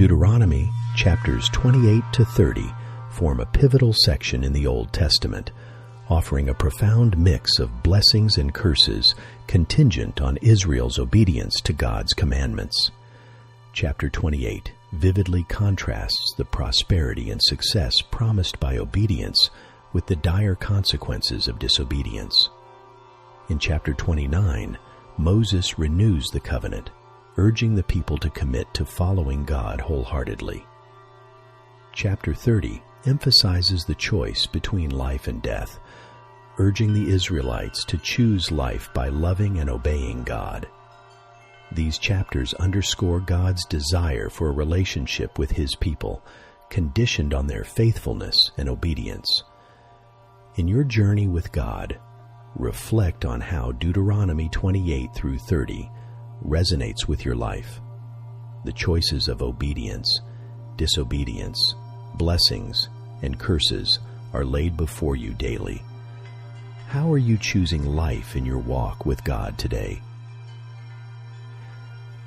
Deuteronomy chapters 28 to 30 form a pivotal section in the Old Testament, offering a profound mix of blessings and curses contingent on Israel's obedience to God's commandments. Chapter 28 vividly contrasts the prosperity and success promised by obedience with the dire consequences of disobedience. In chapter 29, Moses renews the covenant, urging the people to commit to following God wholeheartedly. Chapter 30 emphasizes the choice between life and death, urging the Israelites to choose life by loving and obeying God. These chapters underscore God's desire for a relationship with His people, conditioned on their faithfulness and obedience. In your journey with God, reflect on how Deuteronomy 28 through 30 resonates with your life. The choices of obedience, disobedience, blessings, and curses are laid before you daily. How are you choosing life in your walk with God today?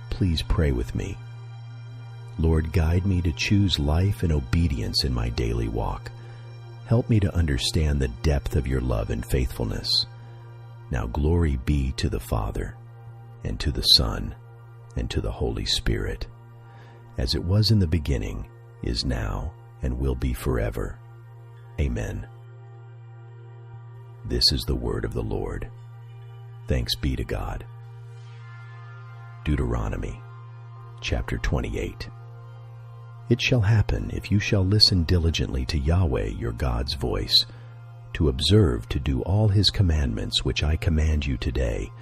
Please pray with me. Lord, guide me to choose life and obedience in my daily walk. Help me to understand the depth of your love and faithfulness. Now glory be to the Father, and to the Son, and to the Holy Spirit, as it was in the beginning, is now, and will be forever. Amen. This is the word of the Lord. Thanks be to God. Deuteronomy, chapter 28. It shall happen, if you shall listen diligently to Yahweh your God's voice, to observe to do all His commandments which I command you today,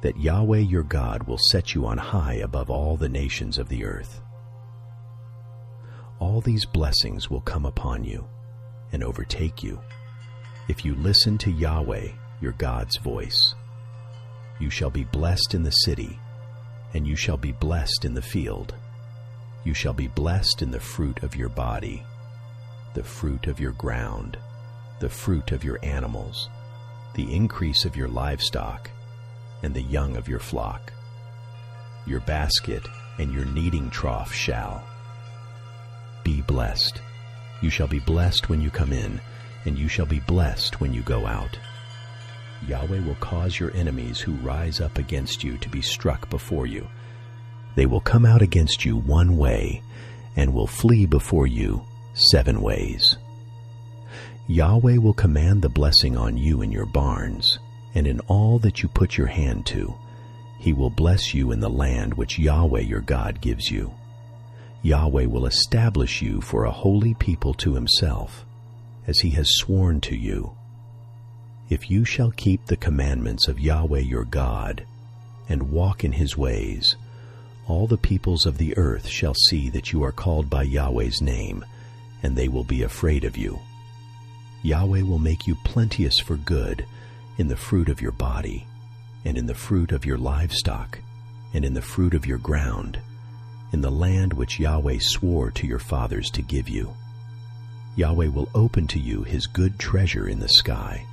that Yahweh your God will set you on high above all the nations of the earth. All these blessings will come upon you and overtake you if you listen to Yahweh your God's voice. You shall be blessed in the city, and you shall be blessed in the field. You shall be blessed in the fruit of your body, the fruit of your ground, the fruit of your animals, the increase of your livestock, and the young of your flock. Your basket and your kneading trough shall be blessed. You shall be blessed when you come in, and you shall be blessed when you go out. Yahweh will cause your enemies who rise up against you to be struck before you. They will come out against you one way, and will flee before you 7 ways. Yahweh will command the blessing on you in your barns, and in all that you put your hand to. He will bless you in the land which Yahweh your God gives you. Yahweh will establish you for a holy people to Himself, as He has sworn to you. If you shall keep the commandments of Yahweh your God, and walk in His ways, all the peoples of the earth shall see that you are called by Yahweh's name, and they will be afraid of you. Yahweh will make you plenteous for good in the fruit of your body, and in the fruit of your livestock, and in the fruit of your ground, in the land which Yahweh swore to your fathers to give you. Yahweh will open to you His good treasure in the sky,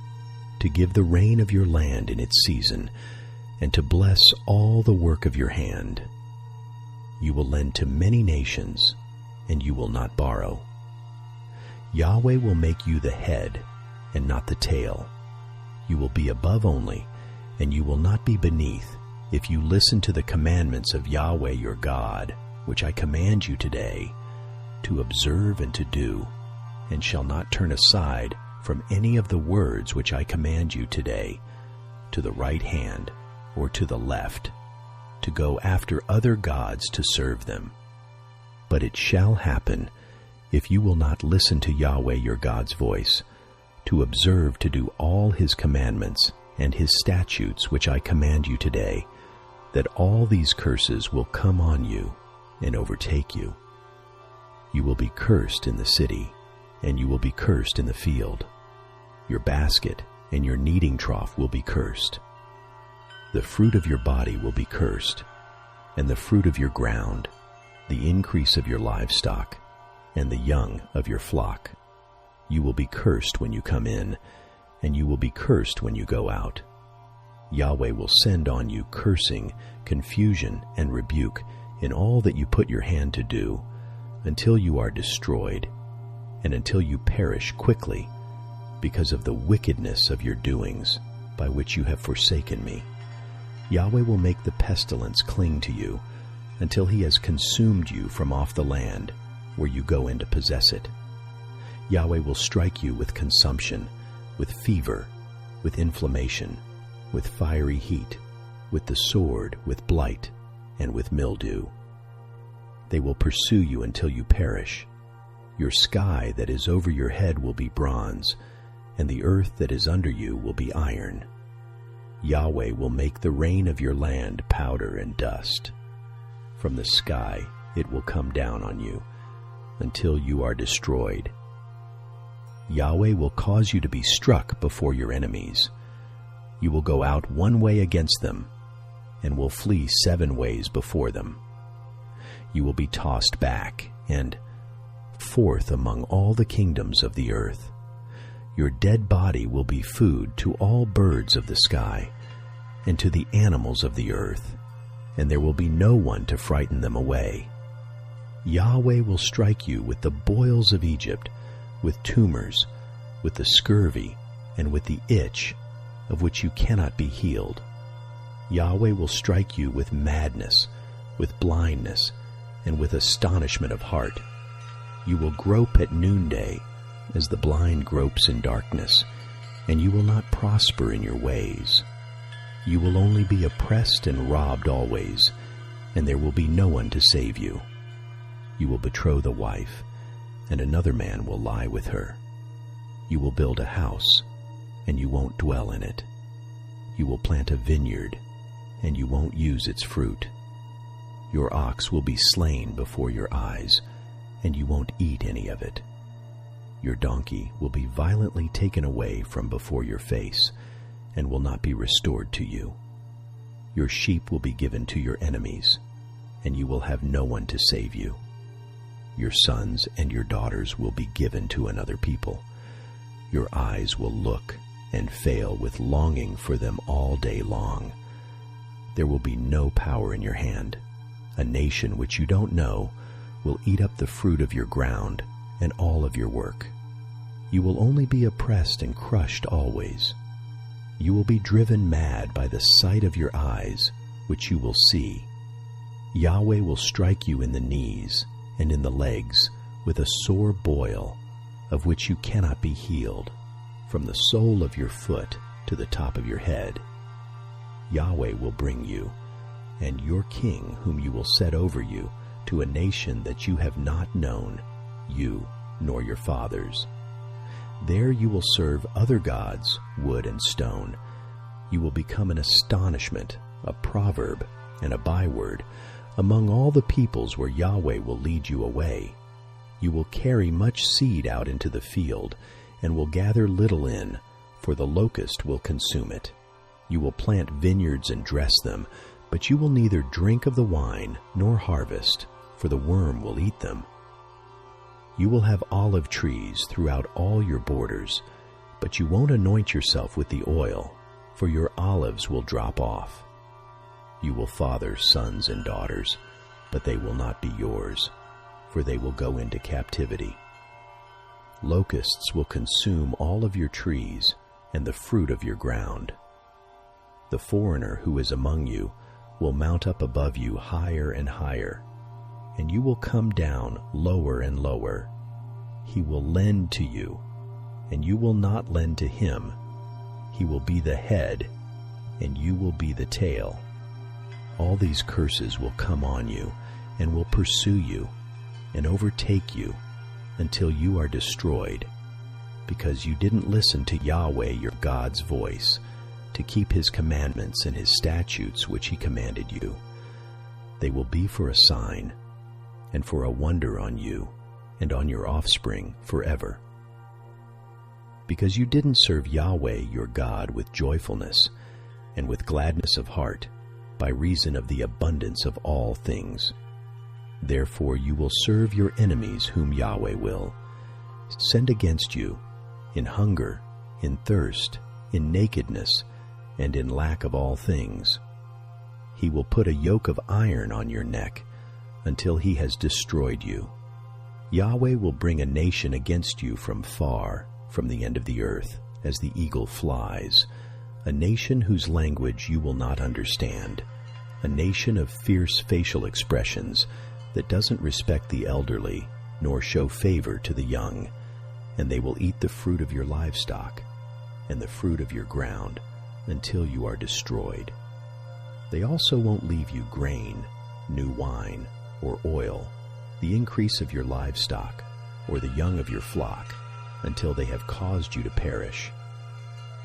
to give the rain of your land in its season, and to bless all the work of your hand. You will lend to many nations, and you will not borrow. Yahweh will make you the head, and not the tail. You will be above only, and you will not be beneath, if you listen to the commandments of Yahweh your God, which I command you today, to observe and to do, and shall not turn aside from any of the words which I command you today, to the right hand or to the left, to go after other gods to serve them. But it shall happen, if you will not listen to Yahweh your God's voice, to observe to do all His commandments and His statutes which I command you today, that all these curses will come on you and overtake you. You will be cursed in the city, and you will be cursed in the field. Your basket and your kneading trough will be cursed. The fruit of your body will be cursed, and the fruit of your ground, the increase of your livestock, and the young of your flock. You will be cursed when you come in, and you will be cursed when you go out. Yahweh will send on you cursing, confusion, and rebuke in all that you put your hand to do, until you are destroyed, and until you perish quickly, because of the wickedness of your doings, by which you have forsaken me. Yahweh will make the pestilence cling to you, until he has consumed you from off the land where you go in to possess it. Yahweh will strike you with consumption, with fever, with inflammation, with fiery heat, with the sword, with blight, and with mildew. They will pursue you until you perish. Your sky that is over your head will be bronze, and the earth that is under you will be iron. Yahweh will make the rain of your land powder and dust. From the sky it will come down on you, until you are destroyed. Yahweh will cause you to be struck before your enemies. You will go out one way against them, and will flee 7 ways before them. You will be tossed back and forth among all the kingdoms of the earth. Your dead body will be food to all birds of the sky and to the animals of the earth, and there will be no one to frighten them away. Yahweh will strike you with the boils of Egypt, with tumors, with the scurvy, and with the itch, of which you cannot be healed. Yahweh will strike you with madness, with blindness, and with astonishment of heart. You will grope at noonday, as the blind gropes in darkness, and you will not prosper in your ways. You will only be oppressed and robbed always, and there will be no one to save you. You will betroth a wife, and another man will lie with her. You will build a house, and you won't dwell in it. You will plant a vineyard, and you won't use its fruit. Your ox will be slain before your eyes, and you won't eat any of it. Your donkey will be violently taken away from before your face, and will not be restored to you. Your sheep will be given to your enemies, and you will have no one to save you. Your sons and your daughters will be given to another people. Your eyes will look and fail with longing for them all day long. There will be no power in your hand. A nation which you don't know will eat up the fruit of your ground and all of your work. You will only be oppressed and crushed always. You will be driven mad by the sight of your eyes, which you will see. Yahweh will strike you in the knees and in the legs with a sore boil, of which you cannot be healed, from the sole of your foot to the top of your head. Yahweh will bring you, and your king whom you will set over you, to a nation that you have not known, you nor your fathers. There you will serve other gods, wood and stone. You will become an astonishment, a proverb, and a byword among all the peoples where Yahweh will lead you away. You will carry much seed out into the field, and will gather little in, for the locust will consume it. You will plant vineyards and dress them, but you will neither drink of the wine nor harvest, for the worm will eat them. You will have olive trees throughout all your borders, but you won't anoint yourself with the oil, for your olives will drop off. You will father sons and daughters, but they will not be yours, for they will go into captivity. Locusts will consume all of your trees and the fruit of your ground. The foreigner who is among you will mount up above you higher and higher, and you will come down lower and lower. He will lend to you, and you will not lend to him. He will be the head, and you will be the tail. All these curses will come on you, and will pursue you, and overtake you, until you are destroyed, because you didn't listen to Yahweh your God's voice, to keep his commandments and his statutes which he commanded you. They will be for a sign, and for a wonder on you, and on your offspring forever. Because you didn't serve Yahweh your God with joyfulness, and with gladness of heart, by reason of the abundance of all things. Therefore you will serve your enemies whom Yahweh will send against you, in hunger, in thirst, in nakedness, and in lack of all things. He will put a yoke of iron on your neck, until he has destroyed you. Yahweh will bring a nation against you from far, from the end of the earth, as the eagle flies, a nation whose language you will not understand, a nation of fierce facial expressions that doesn't respect the elderly nor show favor to the young, and they will eat the fruit of your livestock and the fruit of your ground until you are destroyed. They also won't leave you grain, new wine, or oil, the increase of your livestock, or the young of your flock, until they have caused you to perish.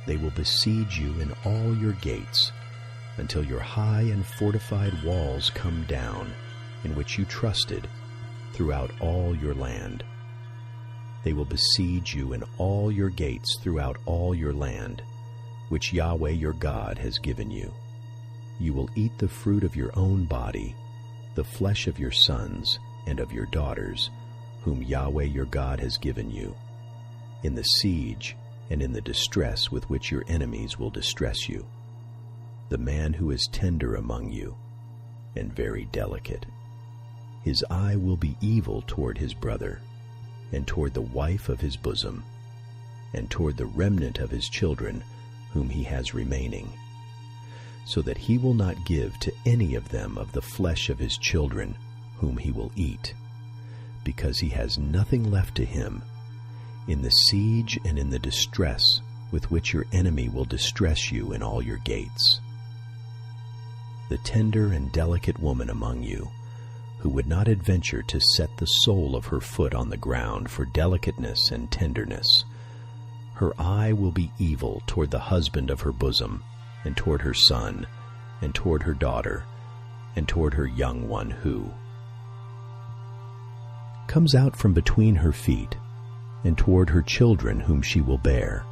They will besiege you in all your gates, until your high and fortified walls come down, in which you trusted, throughout all your land. They will besiege you in all your gates throughout all your land, which Yahweh your God has given you. You will eat the fruit of your own body, the flesh of your sons and of your daughters, whom Yahweh your God has given you, in the siege and in the distress with which your enemies will distress you, the man who is tender among you and very delicate. His eye will be evil toward his brother, and toward the wife of his bosom, and toward the remnant of his children whom he has remaining, so that he will not give to any of them of the flesh of his children whom he will eat, because he has nothing left to him, in the siege and in the distress with which your enemy will distress you in all your gates. The tender and delicate woman among you, who would not adventure to set the sole of her foot on the ground for delicateness and tenderness, her eye will be evil toward the husband of her bosom, and toward her son, and toward her daughter, and toward her young one who comes out from between her feet, and toward her children whom she will bear.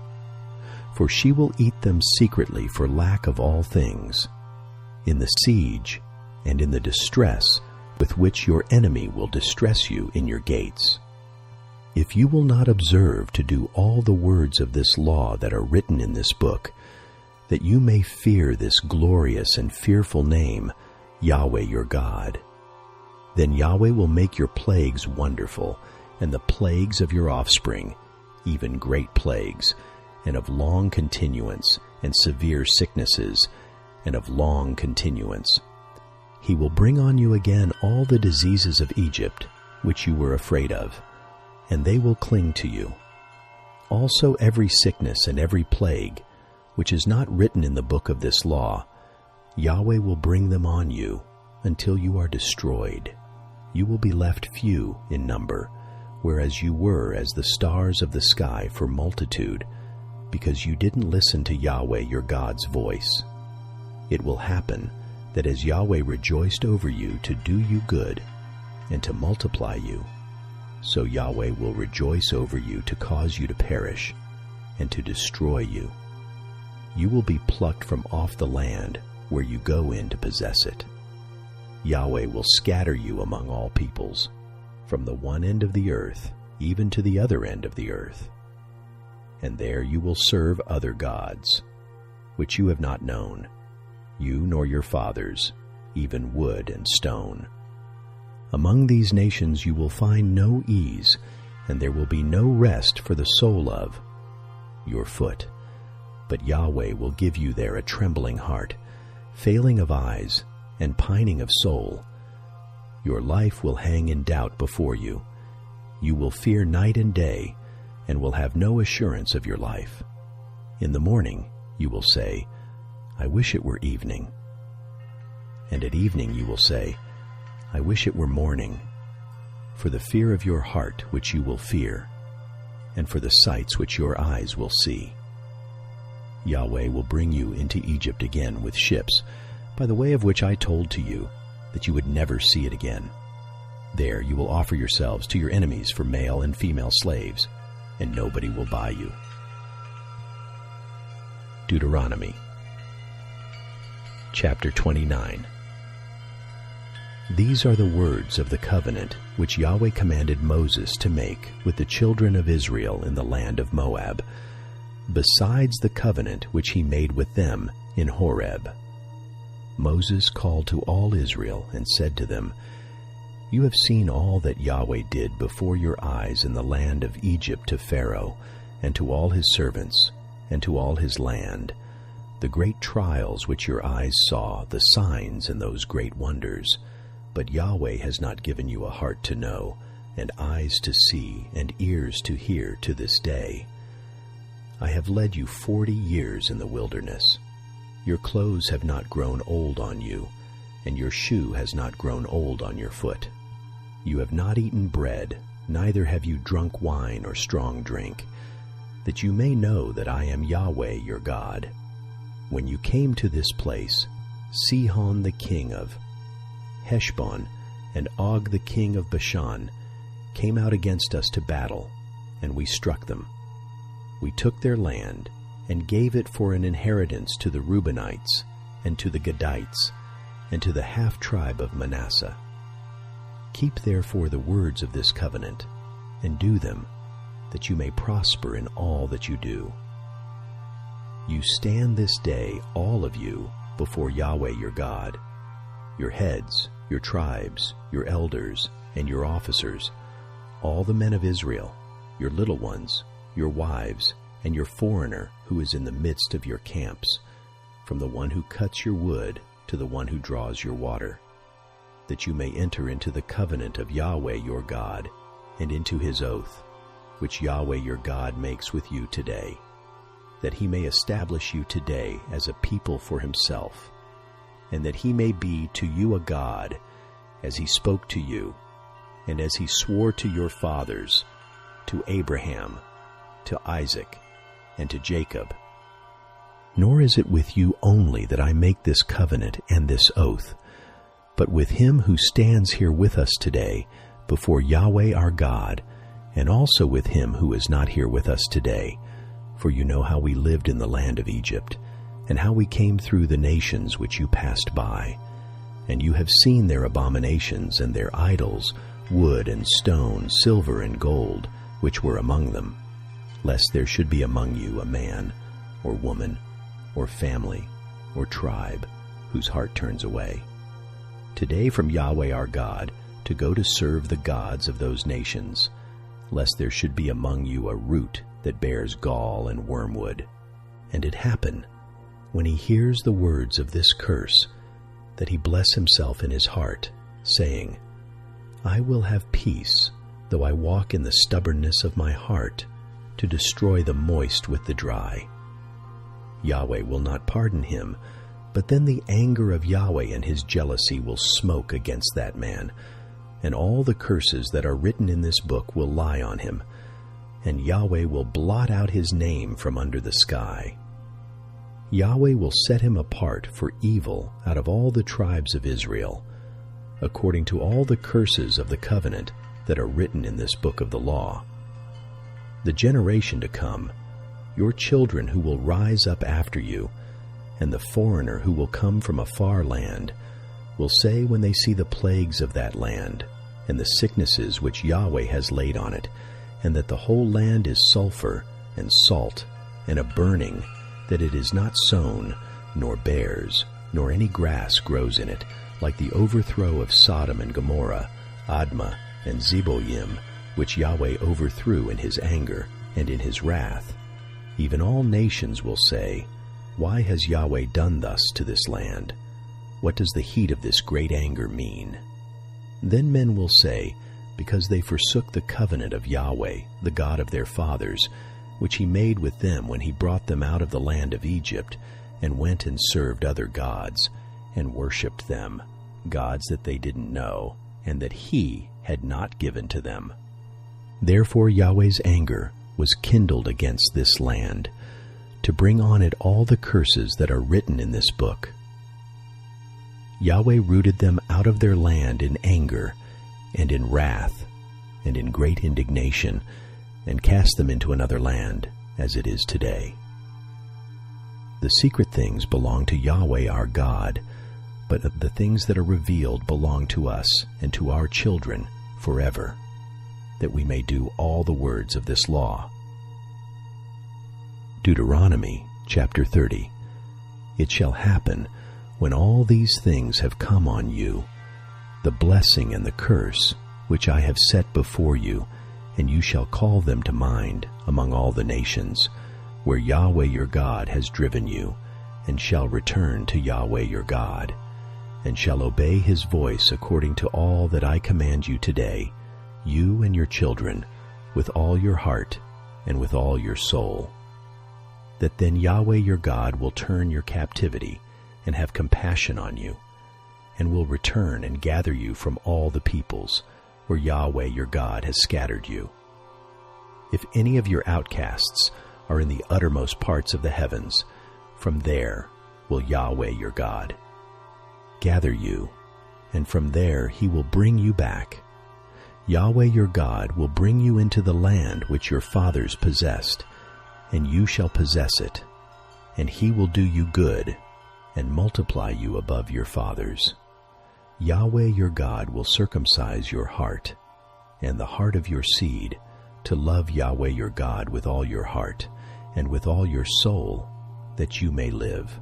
For she will eat them secretly for lack of all things, in the siege and in the distress with which your enemy will distress you in your gates. If you will not observe to do all the words of this law that are written in this book, that you may fear this glorious and fearful name, Yahweh your God, then Yahweh will make your plagues wonderful, and the plagues of your offspring, even great plagues, and of long continuance, and severe sicknesses, and of long continuance. He will bring on you again all the diseases of Egypt, which you were afraid of, and they will cling to you. Also every sickness and every plague, which is not written in the book of this law, Yahweh will bring them on you until you are destroyed. You will be left few in number, whereas you were as the stars of the sky for multitude, because you didn't listen to Yahweh your God's voice. It will happen that as Yahweh rejoiced over you to do you good and to multiply you, so Yahweh will rejoice over you to cause you to perish and to destroy you. You will be plucked from off the land where you go in to possess it. Yahweh will scatter you among all peoples, from the one end of the earth even to the other end of the earth. And there you will serve other gods, which you have not known, you nor your fathers, even wood and stone. Among these nations you will find no ease, and there will be no rest for the sole of your foot. But Yahweh will give you there a trembling heart, failing of eyes, and pining of soul. Your life will hang in doubt before you. You will fear night and day, and will have no assurance of your life. In the morning you will say, I wish it were evening. And at evening you will say, I wish it were morning, for the fear of your heart which you will fear, and for the sights which your eyes will see. Yahweh will bring you into Egypt again with ships, by the way of which I told to you, that you would never see it again. There you will offer yourselves to your enemies for male and female slaves, and nobody will buy you. Deuteronomy chapter 29. These are the words of the covenant which Yahweh commanded Moses to make with the children of Israel in the land of Moab, besides the covenant which he made with them in Horeb. Moses called to all Israel and said to them, You have seen all that Yahweh did before your eyes in the land of Egypt to Pharaoh, and to all his servants, and to all his land, the great trials which your eyes saw, the signs and those great wonders. But Yahweh has not given you a heart to know, and eyes to see, and ears to hear to this day. I have led you 40 years in the wilderness. Your clothes have not grown old on you, and your shoe has not grown old on your foot. You have not eaten bread, neither have you drunk wine or strong drink, that you may know that I am Yahweh your God. When you came to this place, Sihon the king of Heshbon and Og the king of Bashan came out against us to battle, and we struck them. We took their land and gave it for an inheritance to the Reubenites and to the Gadites and to the half-tribe of Manasseh. Keep therefore the words of this covenant, and do them, that you may prosper in all that you do. You stand this day, all of you, before Yahweh your God, your heads, your tribes, your elders, and your officers, all the men of Israel, your little ones, your wives, and your foreigner who is in the midst of your camps, from the one who cuts your wood to the one who draws your water, that you may enter into the covenant of Yahweh your God, and into his oath, which Yahweh your God makes with you today, that he may establish you today as a people for himself, and that he may be to you a God, as he spoke to you, and as he swore to your fathers, to Abraham, to Isaac, and to Jacob. Nor is it with you only that I make this covenant and this oath, but with him who stands here with us today before Yahweh our God, and also with him who is not here with us today. For you know how we lived in the land of Egypt, and how we came through the nations which you passed by. And you have seen their abominations and their idols, wood and stone, silver and gold, which were among them, lest there should be among you a man, or woman, or family, or tribe, whose heart turns away today from Yahweh our God, to go to serve the gods of those nations, lest there should be among you a root that bears gall and wormwood. And it happen, when he hears the words of this curse, that he bless himself in his heart, saying, I will have peace, though I walk in the stubbornness of my heart, to destroy the moist with the dry. Yahweh will not pardon him, but then the anger of Yahweh and his jealousy will smoke against that man, and all the curses that are written in this book will lie on him, and Yahweh will blot out his name from under the sky. Yahweh will set him apart for evil out of all the tribes of Israel, according to all the curses of the covenant that are written in this book of the law. The generation to come, your children who will rise up after you, and the foreigner who will come from a far land, will say when they see the plagues of that land, and the sicknesses which Yahweh has laid on it, and that the whole land is sulfur, and salt, and a burning, that it is not sown, nor bears, nor any grass grows in it, like the overthrow of Sodom and Gomorrah, Admah, and Zeboyim, which Yahweh overthrew in his anger and in his wrath. Even all nations will say, Why has Yahweh done thus to this land? What does the heat of this great anger mean? Then men will say, Because they forsook the covenant of Yahweh, the God of their fathers, which he made with them when he brought them out of the land of Egypt, and went and served other gods, and worshipped them, gods that they didn't know, and that he had not given to them. Therefore Yahweh's anger was kindled against this land, to bring on it all the curses that are written in this book. Yahweh rooted them out of their land in anger, and in wrath, and in great indignation, and cast them into another land, as it is today. The secret things belong to Yahweh our God, but the things that are revealed belong to us and to our children forever, that we may do all the words of this law. Deuteronomy chapter 30. It shall happen, when all these things have come on you, the blessing and the curse, which I have set before you, and you shall call them to mind among all the nations, where Yahweh your God has driven you, and shall return to Yahweh your God, and shall obey his voice according to all that I command you today, you and your children, with all your heart and with all your soul. That then Yahweh your God will turn your captivity and have compassion on you, and will return and gather you from all the peoples where Yahweh your God has scattered you. If any of your outcasts are in the uttermost parts of the heavens, from there will Yahweh your God gather you, and from there he will bring you back. Yahweh your God will bring you into the land which your fathers possessed, and you shall possess it, and he will do you good, and multiply you above your fathers. Yahweh your God will circumcise your heart, and the heart of your seed, to love Yahweh your God with all your heart, and with all your soul, that you may live.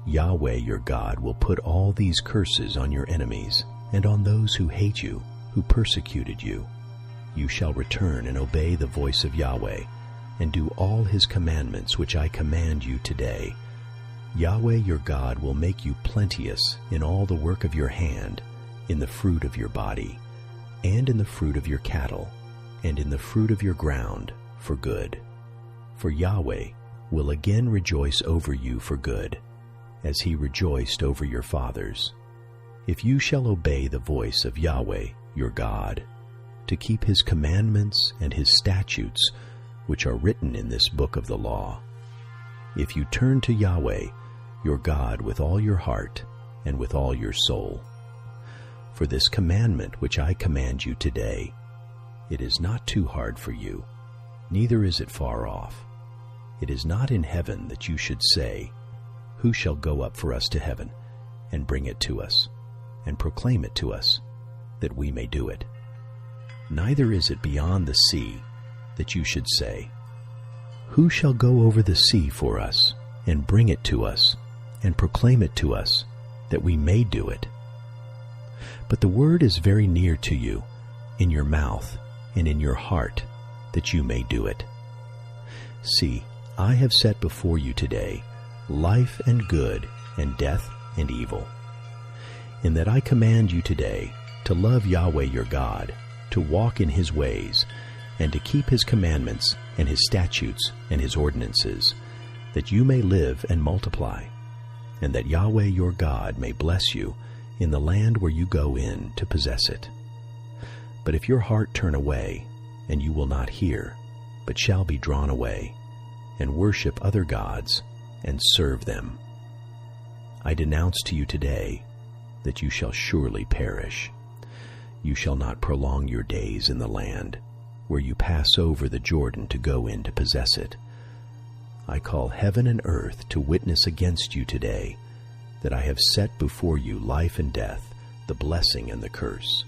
Yahweh your God will put all these curses on your enemies, and on those who hate you, who persecuted you. You shall return and obey the voice of Yahweh, and do all his commandments which I command you today. Yahweh your God will make you plenteous in all the work of your hand, in the fruit of your body, and in the fruit of your cattle, and in the fruit of your ground, for good. For Yahweh will again rejoice over you for good, as he rejoiced over your fathers, if you shall obey the voice of Yahweh your God, to keep his commandments and his statutes, which are written in this book of the law. If you turn to Yahweh your God with all your heart and with all your soul. For this commandment which I command you today, it is not too hard for you, neither is it far off. It is not in heaven that you should say, who shall go up for us to heaven, and bring it to us, and proclaim it to us, that we may do it. Neither is it beyond the sea, that you should say, who shall go over the sea for us, and bring it to us, and proclaim it to us, that we may do it? But the word is very near to you, in your mouth and in your heart, that you may do it. See, I have set before you today life and good, and death and evil. In that I command you today to love Yahweh your God, to walk in his ways, and to keep his commandments and his statutes and his ordinances, that you may live and multiply, and that Yahweh your God may bless you in the land where you go in to possess it. But if your heart turn away, and you will not hear, but shall be drawn away, and worship other gods, and serve them, I denounce to you today that you shall surely perish. You shall not prolong your days in the land, where you pass over the Jordan to go in to possess it. I call heaven and earth to witness against you today, that I have set before you life and death, the blessing and the curse.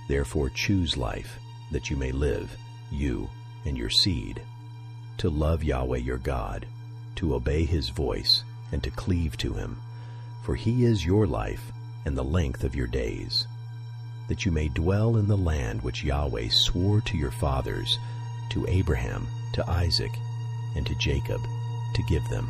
Therefore choose life, that you may live, you and your seed, to love Yahweh your God, to obey his voice, and to cleave to him. For he is your life and the length of your days, that you may dwell in the land which Yahweh swore to your fathers, to Abraham, to Isaac, and to Jacob, to give them.